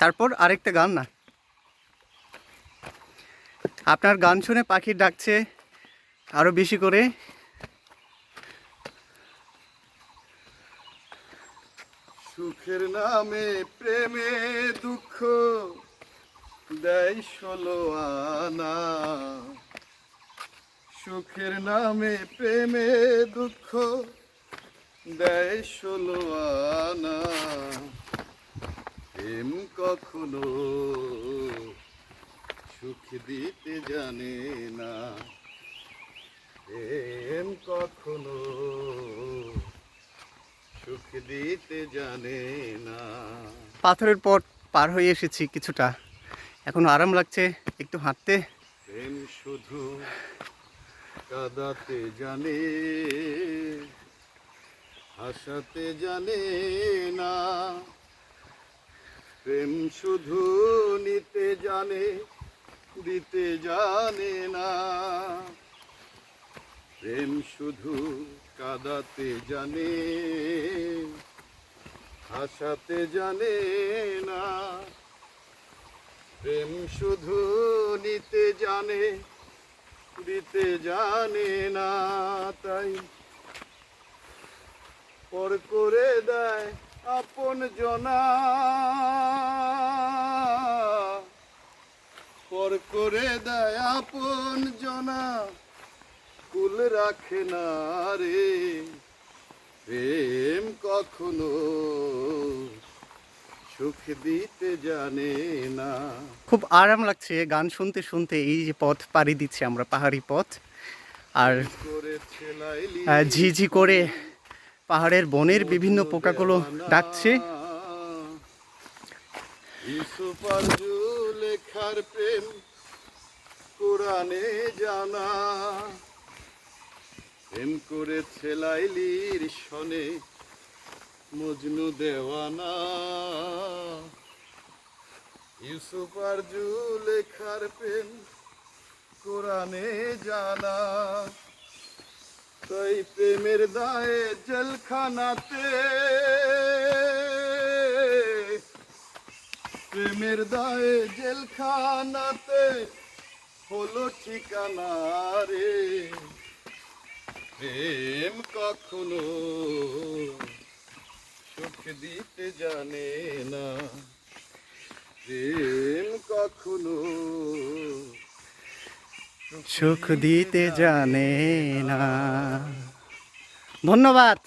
তারপর আরেকটা গান না, আপনার গান শুনে পাখি ডাকছে আরো বেশি করে। সুখের নামে প্রেমে দুঃখ দেয় 16 আনা, সুখের নামে প্রেমে দুঃখ দেয় 16 আনা। প্রেম কখনো সুখ দিতে জানে না, প্রেম কখনো সুখ দিতে জানে না। পাথরের পথ পার হয়ে এসেছি কিছুটা, এখন আরাম লাগছে একটু হাঁটতে। প্রেম শুধু কাঁদাতে জানে, হাসাতে জানে না। প্রেম শুধু নিতে জানে, দিতে জানে না। প্রেম শুধু কাঁদাতে জানে, হাসাতে জানে না। প্রেম শুধু নিতে জানে, দিতে জানে না। তাই পর করে দেয় আপন জনা, পর করে দেয় আপন জনা, কুল রাখে না রে। প্রেম কখনো সুখ দিতে জানে না। খুব আরাম লাগছে গান শুনতে শুনতে। এই যে পথ পাড়ি দিচ্ছি আমরা, পাহাড়ি পথ, আর করেছে লাইলি ঝিঝি করে পাহাড়ের বনের বিভিন্ন পোকাগুলো ডাকছে। ইউসুফ আর জুলেখার প্রেম কোরআনে জানা, প্রেম করেছে লাইলির সনে মজনু দেওয়ানা। ইউসুফ আর জুলেখার প্রেম কোরআনে জানা, তাই প্রেমের দায়ে জেলখানাতে, প্রেমের দায়ে জেলখানাতে হলো ঠিকানা রে। প্রেম কখনো সুখ দিতে জানে না, প্রেম কখনো সুখ দিতে জানে না। ধন্যবাদ।